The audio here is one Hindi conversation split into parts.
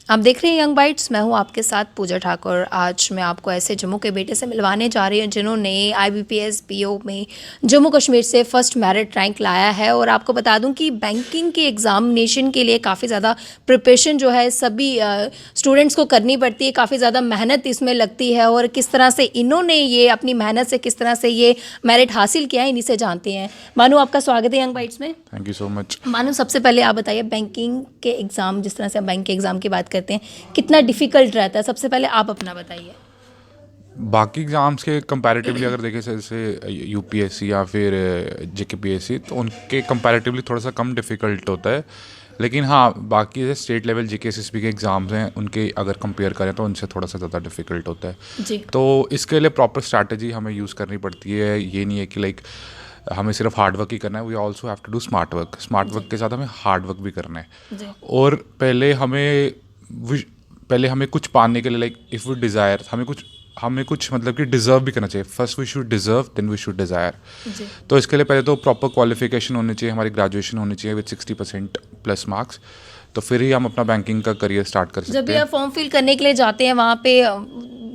आप देख रहे हैं यंग बाइट्स, मैं हूं आपके साथ पूजा ठाकुर। आज मैं आपको ऐसे जम्मू के बेटे से मिलवाने जा रही हूं जिन्होंने IBPS PO में जम्मू कश्मीर से फर्स्ट मेरिट रैंक लाया है। और आपको बता दूं कि बैंकिंग के एग्ज़ामिनेशन के लिए काफ़ी ज़्यादा प्रिपरेशन जो है सभी स्टूडेंट्स को करनी पड़ती है, काफ़ी ज़्यादा मेहनत इसमें लगती है। और किस तरह से इन्होंने ये अपनी मेहनत से किस तरह से ये मेरिट हासिल किया है, इन्हीं से जानते हैं। मानू, आपका स्वागत है यंग बाइट्स में। Thank you so much. मानो, सबसे पहले आप बताइए, बैंकिंग के एग्ज़ाम, जिस तरह से आप बैंक के एग्ज़ाम की बात करते हैं, कितना डिफ़िकल्ट रहता है? सबसे पहले आप अपना बताइए। बाकी एग्ज़ाम्स के कंपैरेटिवली अगर देखें, जैसे UPSC या फिर JKPSC, तो उनके कंपैरेटिवली थोड़ा सा कम डिफ़िकल्ट होता है। लेकिन हाँ, बाकी जैसे स्टेट लेवल JK SSB के एग्ज़ाम्स हैं, उनके अगर कंपेयर करें तो उनसे थोड़ा सा ज़्यादा डिफ़िकल्ट होता है जी। तो इसके लिए प्रॉपर स्ट्रैटेजी हमें यूज़ करनी पड़ती है। ये नहीं है कि लाइक हमें सिर्फ हार्ड वर्क ही करना है, we also have to do smart work के साथ हमें हार्ड वर्क भी करना है। जी। और पहले हमें कुछ पाने के लिए, लाइक इफ़ वी डिज़ायर, हमें कुछ मतलब कि डिज़र्व भी करना चाहिए। First we should deserve, then we should desire. तो इसके लिए पहले तो प्रॉपर क्वालिफिकेशन होनी चाहिए, हमारी ग्रेजुएशन होनी चाहिए विद 60% प्लस मार्क्स। तो फिर ही हम अपना बैंकिंग का करियर स्टार्ट कर सकते हैं। जब भी आप फॉर्म फिल करने के लिए जाते हैं, वहाँ पे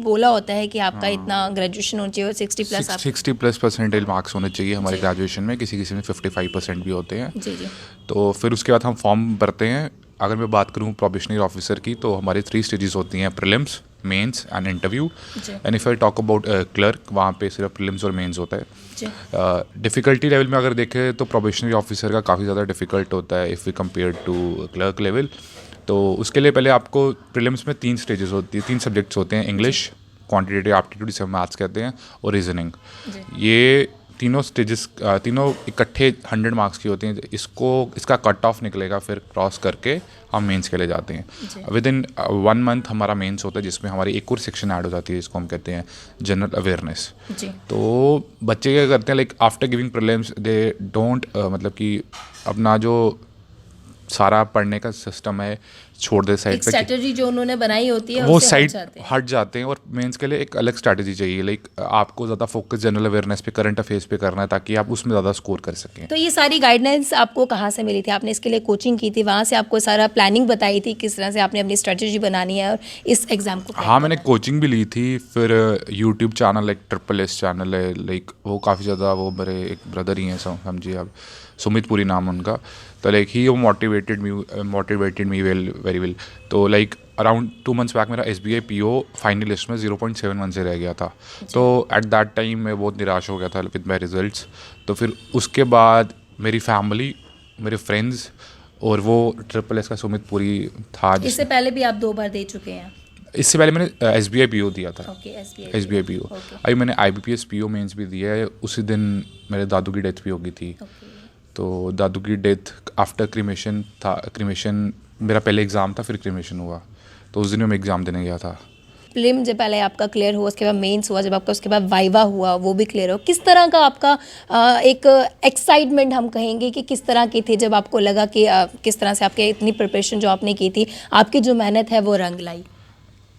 बोला होता है कि आपका इतना ग्रेजुएशन होना चाहिए और 60+ परसेंटेज मार्क्स होने चाहिए हमारे ग्रेजुएशन में। किसी में 55% भी होते हैं। जी जी। तो फिर उसके बाद हम फॉर्म भरते हैं। अगर मैं बात करूँ प्रोबेशनरी ऑफिसर की, तो हमारे 3 स्टेजेस होती हैं: prelims, mains and interview. And if I talk about clerk, वहाँ पे सिर्फ प्रीलिम्स और मेंस होता है। डिफ़िकल्टी लेवल में अगर देखें तो प्रोबेशनरी ऑफिसर का काफ़ी ज़्यादा डिफ़िकल्ट होता है if we compare to clerk level. तो उसके लिए पहले आपको प्रीलिम्स में 3 स्टेजेस होती है, 3 सब्जेक्ट्स होते हैं: इंग्लिश, क्वांटिटेटिव एप्टीट्यूड जिसे मैथ्स कहते हैं, और रीजनिंग। ये तीनों स्टेजेस तीनों इकट्ठे 100 मार्क्स की होती हैं। इसका कट ऑफ निकलेगा, फिर क्रॉस करके हम मेंस के लिए जाते हैं। विद इन 1 मंथ हमारा मेंस होता है, जिसमें हमारी एक और सेक्शन ऐड हो जाती है, जिसको हम कहते हैं जनरल अवेयरनेस। तो बच्चे क्या करते हैं, like after giving prelims they don't मतलब कि अपना जो सारा पढ़ने का सिस्टम है छोड़ दे साइड पे। स्ट्रैटेजी जो उन्होंने बनाई होती है वो उससे साइड हट जाते हैं। और मेंस के लिए एक अलग स्ट्रैटेजी चाहिए। लाइक आपको ज़्यादा फोकस जनरल अवेयरनेस पे, करंट अफेयर्स पे करना है, ताकि आप उसमें ज़्यादा स्कोर कर सकें। तो ये सारी गाइडलाइंस आपको कहाँ से मिली थी? आपने इसके लिए कोचिंग की थी, वहाँ से आपको सारा प्लानिंग बताई थी किस तरह से आपने अपनी स्ट्रैटेजी बनानी है और इस एग्ज़ाम को? हाँ, मैंने कोचिंग भी ली थी। फिर यूट्यूब चैनल, एक SSS चैनल है, लाइक वो काफ़ी ज़्यादा, वो मेरे एक ब्रदर ही हैं, समझिए आप, सुमित पुरी नाम उनका। तो लाइक ही वो मोटिवेटेड मी वेरी वेल। तो लाइक अराउंड 2 मंथ्स बैक मेरा SBI PO फाइनल लिस्ट में 0.71 से रह गया था। तो एट दैट टाइम मैं बहुत निराश हो गया था विद माई रिजल्ट्स। तो फिर उसके बाद मेरी फैमिली, मेरे फ्रेंड्स, और वो SSS का सुमित पुरी था। इससे पहले भी आप 2 बार दे चुके हैं? इससे पहले मैंने SBI PO दिया था। SBI PO। अभी मैंने IBPS PO मेंस भी दिया है। उसी दिन मेरे दादू की डेथ भी हो गई थी। तो दादू की डेथ आफ्टर क्रीमेशन था। क्रीमेशन मेरा पहले एग्ज़ाम था, फिर क्रीमेशन हुआ, तो उस दिन मैं एग्ज़ाम देने गया था। प्रीलिम जब पहले आपका क्लियर हुआ, उसके बाद मेंस हुआ, जब आपका उसके बाद वाइवा हुआ, वो भी क्लियर हो, किस तरह का आपका एक एक्साइटमेंट हम कहेंगे कि किस तरह की थी जब आपको लगा कि किस तरह से आपके इतनी प्रिपरेशन जो आपने की थी, आपकी जो मेहनत है वो रंग लाई?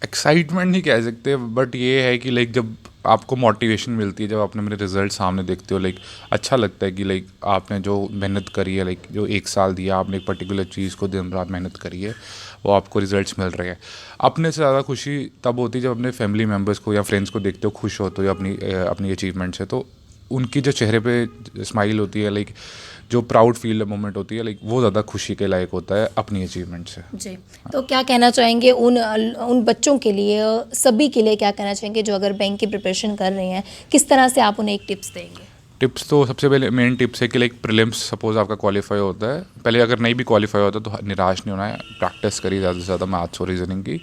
एक्साइटमेंट नहीं कह सकते, बट ये है कि लाइक जब आपको मोटिवेशन मिलती है, जब आपने मेरे रिजल्ट सामने देखते हो, लाइक अच्छा लगता है कि लाइक आपने जो मेहनत करी है, लाइक जो 1 साल दिया आपने एक पर्टिकुलर चीज़ को, दिन रात मेहनत करी है, वो आपको रिजल्ट्स मिल रहे हैं। अपने से ज़्यादा खुशी तब होती है जब अपने फैमिली मेम्बर्स को या फ्रेंड्स को देखते हो खुश होते हो अपनी अचीवमेंट से। तो उनकी जो चेहरे पे स्माइल होती है, लाइक जो प्राउड फील मोमेंट होती है, लाइक वो ज़्यादा खुशी के लायक होता है अपनी अचीवमेंट से। जी। तो क्या कहना चाहेंगे उन बच्चों के लिए, सभी के लिए क्या कहना चाहेंगे जो अगर बैंक की प्रिपरेशन कर रहे हैं, किस तरह से आप उन्हें एक टिप्स देंगे? टिप्स तो सबसे पहले मेन टिप्स है कि लाइक प्रीलिम्स सपोज आपका क्वालिफाई होता है, पहले अगर नहीं भी क्वालिफाई होता तो निराश नहीं होना है। प्रैक्टिस करिए ज़्यादा से ज़्यादा मैथ्स और रीजनिंग की।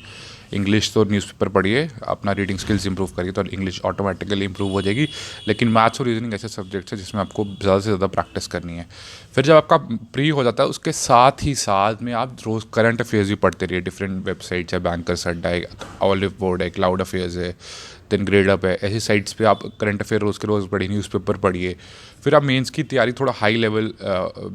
इंग्लिश तो न्यूज़पेपर पढ़िए, अपना रीडिंग स्किल्स इंप्रूव करिए, तो इंग्लिश ऑटोमेटिकली इंप्रूव हो जाएगी। लेकिन मैथ्स और रीजनिंग ऐसे सब्जेक्ट्स हैं जिसमें आपको ज़्यादा से ज़्यादा प्रैक्टिस करनी है। फिर जब आपका प्री हो जाता है, उसके साथ ही साथ में आप रोज़ करंट अफेयर्स भी पढ़ते रहिए। डिफरेंट वेबसाइट्स है, बैंकर्स अड्डा है, ऑलिव बोर्ड है, क्लाउड अफेयर्स है, देन ग्रेड अप है। ऐसी साइट्स पे आप करंट अफेयर रोज़ के रोज़ पढ़िए, न्यूज़पेपर पढ़िए। फिर आप मेंस की तैयारी थोड़ा high level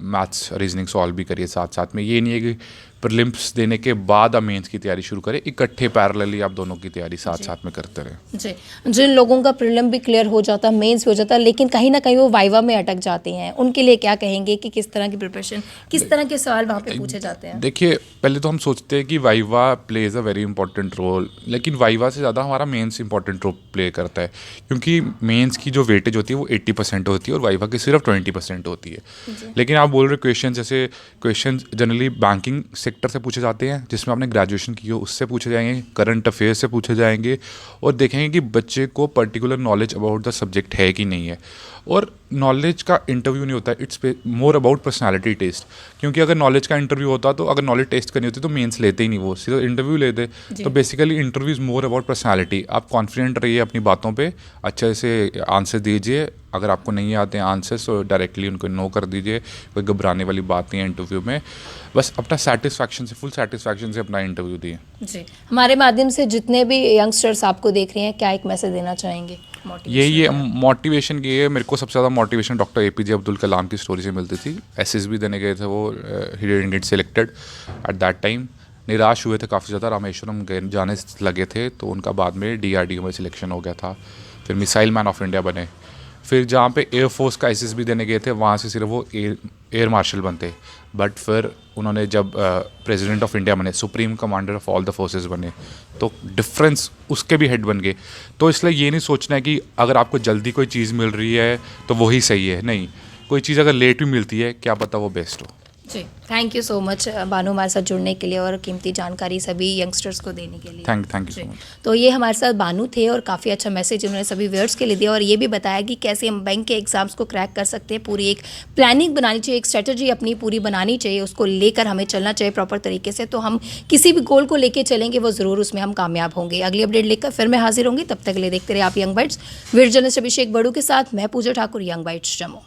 maths reasoning solve भी करिए साथ साथ में। ये नहीं है कि प्रीलिम्स देने के बाद आप मेंस की तैयारी शुरू करें, इकट्ठे पैरेलली आप दोनों की तैयारी साथ साथ में करते रहें। जी, जिन लोगों का प्रीलिम भी क्लियर हो जाता, मेंस भी हो जाता, लेकिन कहीं ना कहीं वो वाइवा में अटक जाते हैं, उनके लिए क्या कहेंगे कि किस तरह की प्रिपरेशन, किस तरह के सवाल वहाँ पे पूछे जाते हैं? देखिए, पहले तो हम सोचते हैं कि viva plays a very important role, लेकिन वाइवा से ज़्यादा हमारा मेंस इंपॉर्टेंट रोल प्ले करता है, क्योंकि मेंस की जो वेटेज होती है वो 80% होती है और वाइवा की सिर्फ 20% होती है। लेकिन आप बोल रहे क्वेश्चन, जैसे क्वेश्चन जनरली बैंकिंग सेक्टर से पूछे जाते हैं, जिसमें आपने ग्रेजुएशन की हो उससे पूछे जाएंगे, करंट अफेयर्स से पूछे जाएंगे, और देखेंगे कि बच्चे को particular knowledge about the subject है कि नहीं है। और नॉलेज का इंटरव्यू नहीं होता है, it's more about personality test, क्योंकि अगर नॉलेज का इंटरव्यू होता तो अगर नॉलेज टेस्ट करनी होती तो मेंस लेते ही नहीं, वो सीधा इंटरव्यू लेते। तो basically interview is more about personality. आप कॉन्फिडेंट रहिए अपनी बातों पे, अच्छे से आंसर दीजिए, अगर आपको नहीं आते हैं आंसर्स तो डायरेक्टली उनको नो कर दीजिए, कोई घबराने वाली बात नहीं है इंटरव्यू में, बस अपना सेटिस्फैक्शन से, फुल सेटिस्फैक्शन से अपना इंटरव्यू दिए। जी, हमारे माध्यम से जितने भी यंगस्टर्स आपको देख रहे हैं, क्या एक मैसेज देना चाहेंगे? ये मोटिवेशन की है, मेरे को सबसे ज़्यादा motivation doctor APJ Abdul Kalam की स्टोरी से मिलती थी। SSB देने गए थे वो, he didn't get selected at that time, निराश हुए थे काफ़ी ज़्यादा, रामेश्वरम जाने लगे थे, तो उनका बाद में DRDO में सिलेक्शन हो गया था, फिर मिसाइल मैन ऑफ इंडिया बने। फिर जहाँ पे एयरफोर्स का SSB देने गए थे, वहाँ से सिर्फ वो एयर मार्शल बनते, बट फिर उन्होंने जब प्रेसिडेंट ऑफ इंडिया बने, supreme commander of all the forces बने, तो डिफरेंस उसके भी हेड बन गए। तो इसलिए ये नहीं सोचना है कि अगर आपको जल्दी कोई चीज़ मिल रही है तो वही सही है, नहीं, कोई चीज़ अगर लेट भी मिलती है, क्या पता वो बेस्ट हो। जी, थैंक यू सो मच बानू हमारे साथ जुड़ने के लिए और कीमती जानकारी सभी यंगस्टर्स को देने के लिए। Thank you so much. तो ये हमारे साथ बानू थे और काफ़ी अच्छा मैसेज उन्होंने सभी व्यूअर्स के लिए दिया और ये भी बताया कि कैसे हम बैंक के एग्जाम्स को क्रैक कर सकते हैं। पूरी एक प्लानिंग बनानी चाहिए, एक स्ट्रेटजी अपनी पूरी बनानी चाहिए, उसको लेकर हमें चलना चाहिए प्रॉपर तरीके से, तो हम किसी भी गोल को लेकर चलेंगे वो ज़रूर उसमें हम कामयाब होंगे। अगली अपडेट लेकर फिर मैं हाजिर होंगी, तब तक के लिए देखते रहे आप यंग बाइट्स। वीडियो जर्नलिस्ट अभिषेक बड़ू के साथ मैं पूजा ठाकुर, यंग बाइट्स जम्मू।